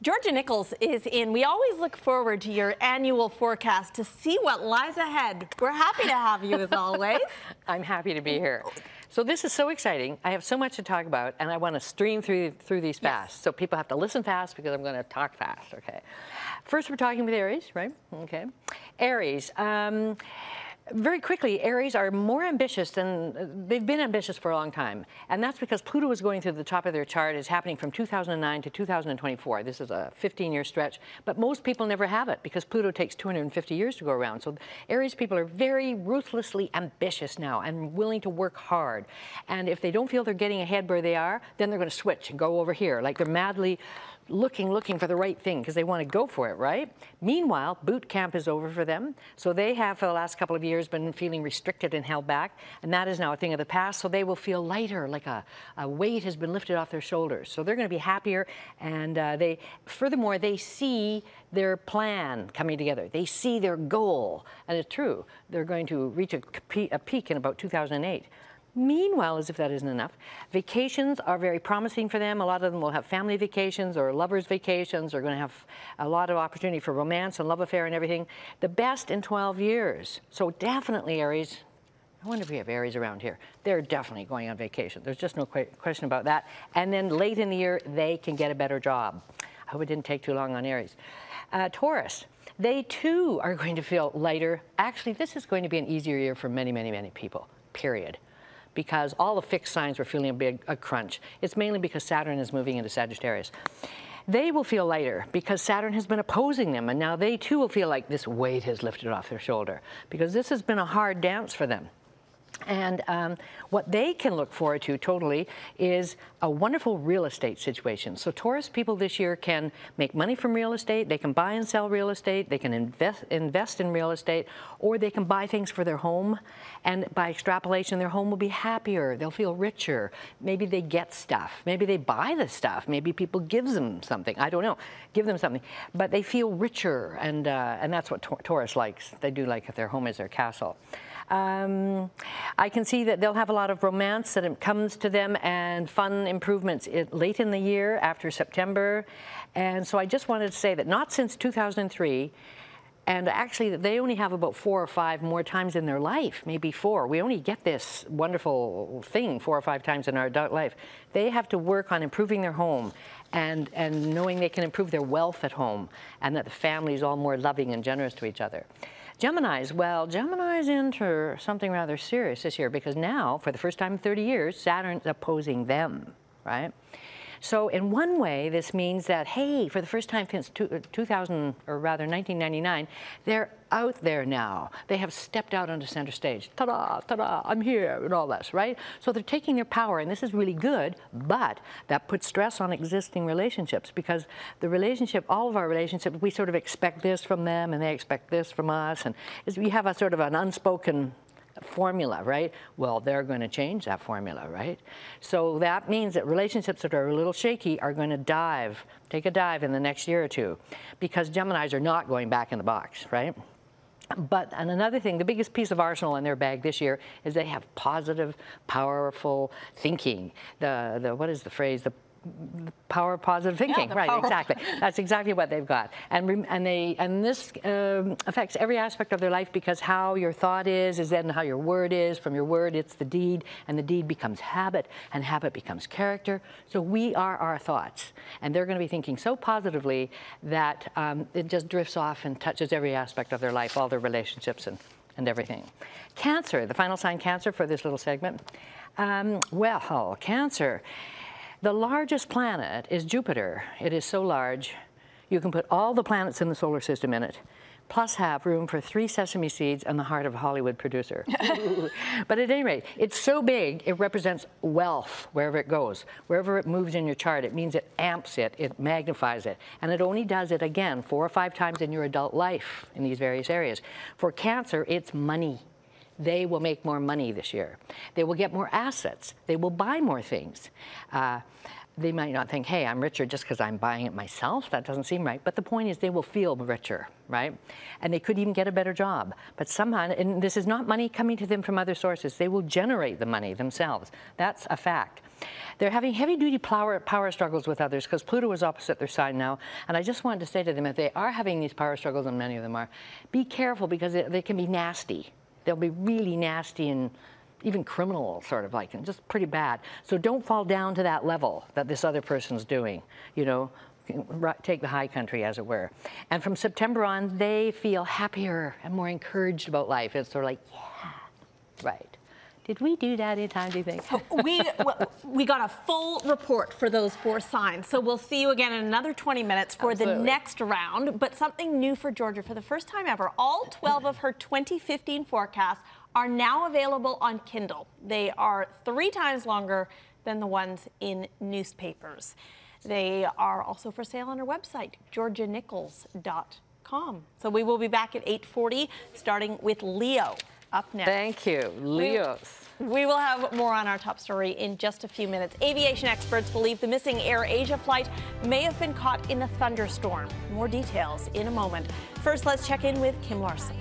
Georgia Nicols is in. We always look forward to your annual forecast to see what lies ahead. We're happy to have you as always. I'm happy to be here. So this is so exciting. I have so much to talk about, and I want to stream through these fast. Yes. So people have to listen fast because I'm going to talk fast, okay? First, we're talking with Aries, right? Okay. Aries. Very quickly, Aries are more ambitious than, they've been ambitious for a long time. And that's because Pluto is going through the top of their chart. It's happening from 2009 to 2024. This is a 15-year stretch. But most people never have it because Pluto takes 250 years to go around. So Aries people are very ruthlessly ambitious now and willing to work hard. And if they don't feel they're getting ahead where they are, then they're going to switch and go over here. Like they're madly looking for the right thing because they want to go for it, right? Meanwhile, boot camp is over for them. So they have, for the last couple of years, been feeling restricted and held back. And that is now a thing of the past. So they will feel lighter, like a weight has been lifted off their shoulders. So they're going to be happier. And furthermore, they see their plan coming together. They see their goal. And it's true. They're going to reach a peak in about 2008. Meanwhile, as if that isn't enough, vacations are very promising for them. A lot of them will have family vacations or lovers vacations. They're going to have a lot of opportunity for romance and love affair and everything. The best in 12 years. So definitely Aries. I wonder if we have Aries around here. They're definitely going on vacation. There's just no question about that. And then late in the year, they can get a better job. I hope it didn't take too long on Aries. Taurus. They too are going to feel lighter. Actually, this is going to be an easier year for many, many, many people, period. Because all the fixed signs were feeling a crunch. It's mainly because Saturn is moving into Sagittarius. They will feel lighter because Saturn has been opposing them, and now they too will feel like this weight has lifted off their shoulder because this has been a hard dance for them. And what they can look forward to totally is a wonderful real estate situation. So Taurus people this year can make money from real estate, they can buy and sell real estate, they can invest in real estate, or they can buy things for their home. And by extrapolation, their home will be happier, they'll feel richer. Maybe they get stuff, maybe they buy the stuff, maybe people give them something, I don't know, give them something. But they feel richer, and that's what Taurus likes. They do like if their home is their castle. I can see that they'll have a lot of romance that comes to them and fun improvements late in the year after September. And so I just wanted to say that not since 2003, and actually they only have about 4 or 5 more times in their life, maybe 4. We only get this wonderful thing 4 or 5 times in our adult life. They have to work on improving their home and knowing they can improve their wealth at home and that the family is all more loving and generous to each other. Geminis, well, Geminis enter something rather serious this year because now, for the first time in 30 years, Saturn's opposing them, right? So in one way, this means that, hey, for the first time since 2000, or rather 1999, they're out there now. They have stepped out onto center stage. Ta-da, ta-da, I'm here, and all this, right? So they're taking their power, and this is really good, but that puts stress on existing relationships because the relationship, all of our relationships, we sort of expect this from them, and they expect this from us, and we have a sort of an unspoken formula, right? Well, they're going to change that formula, right? So that means that relationships that are a little shaky are going to take a dive in the next year or two because Geminis are not going back in the box, right? But, and another thing, the biggest piece of arsenal in their bag this year is they have positive, powerful thinking. What is the phrase? The power of positive thinking, yeah, right? Exactly. That's exactly what they've got, and this affects every aspect of their life because how your thought is then how your word is. From your word, it's the deed, and the deed becomes habit, and habit becomes character. So we are our thoughts, and they're going to be thinking so positively that it just drifts off and touches every aspect of their life, all their relationships and everything. Cancer, the final sign, Cancer, for this little segment. Well, Cancer. The largest planet is Jupiter. It is so large, you can put all the planets in the solar system in it, plus have room for 3 sesame seeds and the heart of a Hollywood producer. But at any rate, it's so big, it represents wealth wherever it goes. Wherever it moves in your chart, it means it amps it, it magnifies it. And it only does it, again, 4 or 5 times in your adult life in these various areas. For Cancer, it's money. They will make more money this year. They will get more assets. They will buy more things. They might not think, hey, I'm richer just because I'm buying it myself. That doesn't seem right. But the point is they will feel richer, right? And they could even get a better job. But somehow, and this is not money coming to them from other sources. They will generate the money themselves. That's a fact. They're having heavy-duty power struggles with others because Pluto is opposite their sign now. And I just wanted to say to them, if they are having these power struggles, and many of them are, be careful because they can be nasty. They'll be really nasty and even criminal, sort of like, and just pretty bad. So don't fall down to that level that this other person's doing, you know. Take the high country, as it were. And from September on, they feel happier and more encouraged about life. It's sort of like, yeah, right. Did we do that in time, do you think? We got a full report for those 4 signs. So we'll see you again in another 20 minutes for the next round. But something new for Georgia. For the first time ever, all 12 of her 2015 forecasts are now available on Kindle. They are 3 times longer than the ones in newspapers. They are also for sale on our website, georgianicols.com. So we will be back at 8:40, starting with Leo up next. Thank you, Leos. We will have more on our top story in just a few minutes. Aviation experts believe the missing Air Asia flight may have been caught in a thunderstorm. More details in a moment. First, let's check in with Kim Larson.